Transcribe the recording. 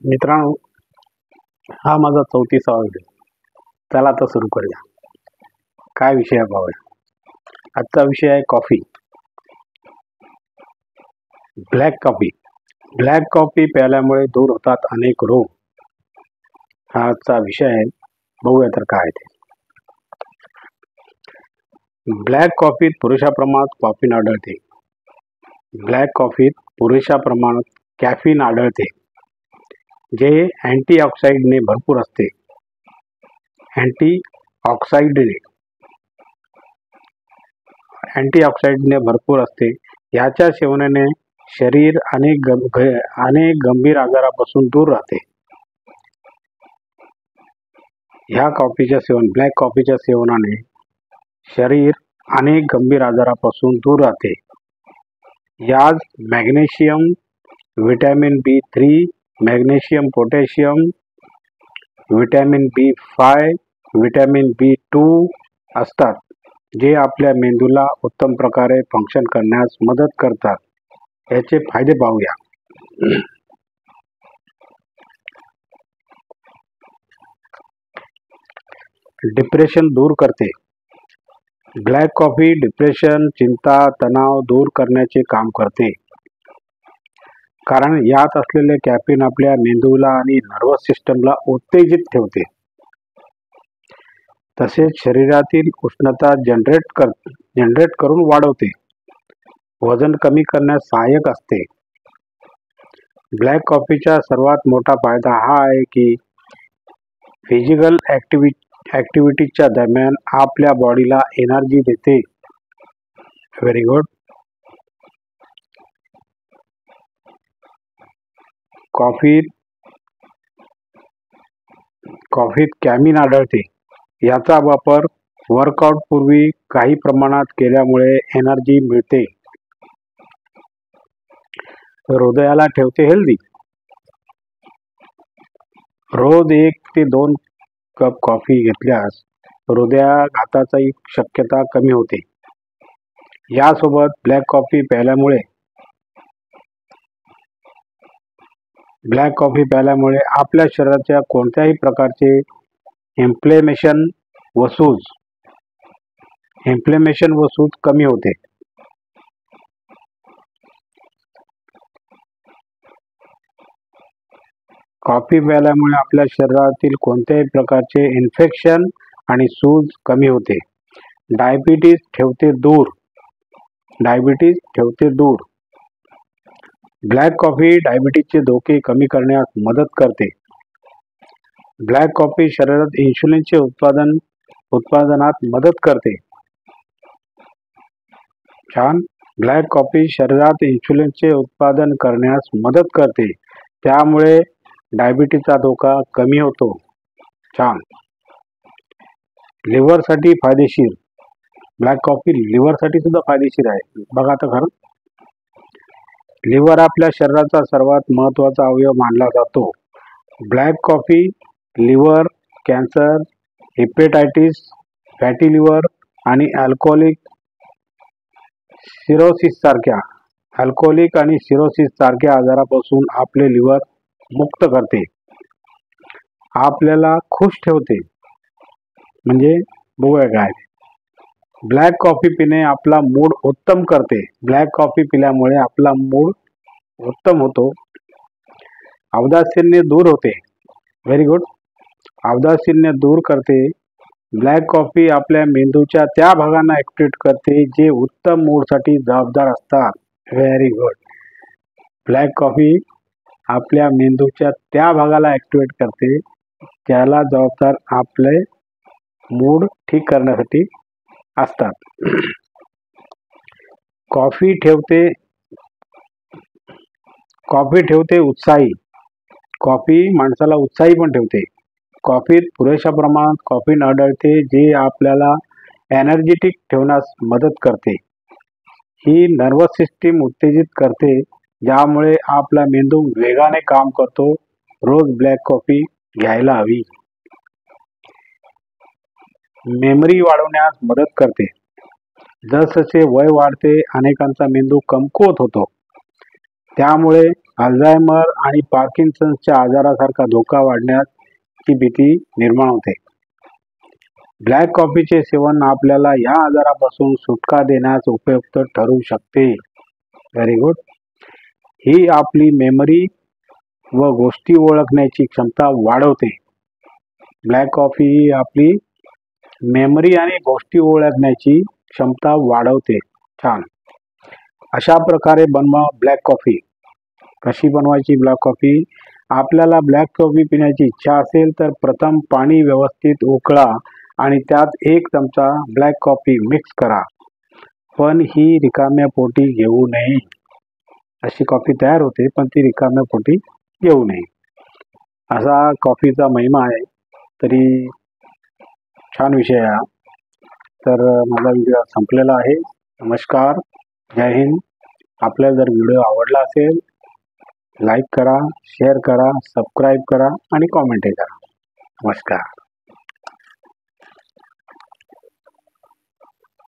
मित्रांनो, हा माझा 34वा व्हिडिओ. चला आता सुरू करूया. काय विषय आहे पाहूया. आजचा विषय आहे coffee. Black coffee. Black coffee प्यायल्यामुळे दूर होतात अनेक रोग. हा आजचा विषय आहे. बघूया तर काय ते. ब्लॅक कॉफीत पुरेशा प्रमाणात कॉफीन आढळते. ब्लॅक कॉफीत पुरेशा प्रमाणात कॅफीन आढळते, जे अँटीऑक्सिडंटने भरपूर असते. अँटीऑक्सिडंटने भरपूर असते. याच्या सेवनाने शरीर अनेक गंभीर आजारापासून दूर राहते. ह्या ब्लॅक कॉफीच्या सेवनाने शरीर अनेक गंभीर आजारापासून दूर राहते. यात magnesium, vitamin B3, magnesium, potassium, vitamin B5, vitamin B2 असतात, जे आपल्या मेंदूला उत्तम प्रकारे फंक्शन करण्यास मदत करतात. याचे फायदे पाहूया. डिप्रेशन दूर करते. ब्लॅक कॉफी डिप्रेशन, चिंता, तणाव दूर करण्याचे काम करते. कारण यात असलेले कॅफीन आपल्या मेंदूला आणि नर्वस सिस्टमला उत्तेजित ठेवते. तसेच शरीरातील उष्णता जनरेट करून वाढवते. वजन कमी करण्यास सहाय्यक असते. ब्लॅक कॉफीचा सर्वात मोठा फायदा हा आहे की फिजिकल ॲक्टिव्हिटीच्या दरम्यान आपल्या बॉडीला एनर्जी देते. Very good. कॉफीत कॅफीन आढळते. याचा वापर वर्कआउट पूर्वी काही प्रमाणात केल्यामुळे एनर्जी मिळते. हृदयाला ठेवते हेल्दी. रोज 1 ते 2 कप कॉफी घेतल्यास हृदयाघाताची शक्यता कमी होते. यासोबत ब्लॅक कॉफी आपल्या शरीराच्या कोणत्याही प्रकारचे इन्फ्लेमेशन व सूज कमी होते. कॉफी प्यायल्यामुळे आपल्या शरीरातील कोणत्याही प्रकारचे इन्फेक्शन आणि सूज कमी होते. डायबिटीज ठेवते दूर. ब्लॅक कॉफी डायबिटीजचे धोके कमी करण्यास मदत करते. ब्लॅक कॉफी शरीरात इन्शुलिनचे उत्पादनात मदत करते. छान. ब्लॅक कॉफी शरीरात इन्शुलिनचे उत्पादन करण्यास मदत करते. त्यामुळे डायबिटीजचा धोका कमी होतो. छान. लिव्हरसाठी फायदेशीर. ब्लॅक कॉफी लिव्हरसाठी सुद्धा फायदेशीर आहे. बघा तर खरं. लिव्हर आपल्या शरीराचा सर्वात महत्त्वाचा अवयव मानला जातो. Black coffee liver cancer, hepatitis, fatty liver आणि अल्कोहोलिक सिरोसिस सारख्या आजारापासून आपले लिव्हर मुक्त करते. आपल्याला खुश ठेवते. म्हणजे बघूया काय. ब्लॅक कॉफी पिणे आपला मूड उत्तम करते. ब्लॅक कॉफी पिल्यामुळे आपला मूड उत्तम होतो. औदासिन्य दूर होते. Very good. औदासिन्य दूर करते. ब्लॅक कॉफी आपल्या मेंदूच्या त्या भागांना ॲक्टिवेट करते जे उत्तम मूडसाठी जबाबदार असतात. Very good. ब्लॅक कॉफी आपल्या मेंदूच्या त्या भागाला ॲक्टिवेट करते ज्याला जबाबदार आपले मूड ठीक करण्यासाठी असतात. कॉफी ठेवते उत्साही. कॉफी माणसाला उत्साही पण ठेवते. कॉफीत पुरेशा प्रमाणात कॉफीन आढळते, जे आपल्याला एनर्जेटिक ठेवण्यास मदत करते. ही नर्वस सिस्टीम उत्तेजित करते, ज्यामुळे आपला मेंदू वेगाने काम करतो. रोज ब्लॅक कॉफी घ्यायला हवी. मेमरी वाढवण्यास मदत करते. जसजसे वय वाढते, अनेकांचा मेंदू कमकुवत होतो. त्यामुळे अल्झायमर आणि पार्किन्सनच्या आजारासारखा धोका वाढण्याची भीती निर्माण होते. ब्लॅक कॉफीचे सेवन आपल्याला या आजारापासून सुटका देण्यास उपयुक्त ठरू शकते. Very good. ही आपली मेमरी व गोष्टी ओळखण्याची क्षमता वाढवते. ब्लॅक कॉफी ही आपली मेमरी आणि गोष्टी ओळखण्याची क्षमता वाढवते. छान. अशा प्रकारे बनवा ब्लॅक कॉफी. कशी बनवायची ब्लॅक कॉफी? आपल्याला ब्लॅक कॉफी पिण्याची इच्छा असेल तर प्रथम पाणी व्यवस्थित उकळा आणि त्यात 1 चमचा ब्लॅक कॉफी मिक्स करा. पण ही रिकाम्या पोटी घेऊ नये. अशी कॉफी तयार होते पण ती रिकाम्या पोटी घेऊ नये. असा कॉफीचा महिमा आहे. तरी छान विषय आहे. तर माझा व्हिडिओ संपलेला आहे. नमस्कार. जय हिंद. आपल्याला जर व्हिडिओ आवडला असेल लाईक करा, शेअर करा, सबस्क्राईब करा आणि कॉमेंटही करा. नमस्कार.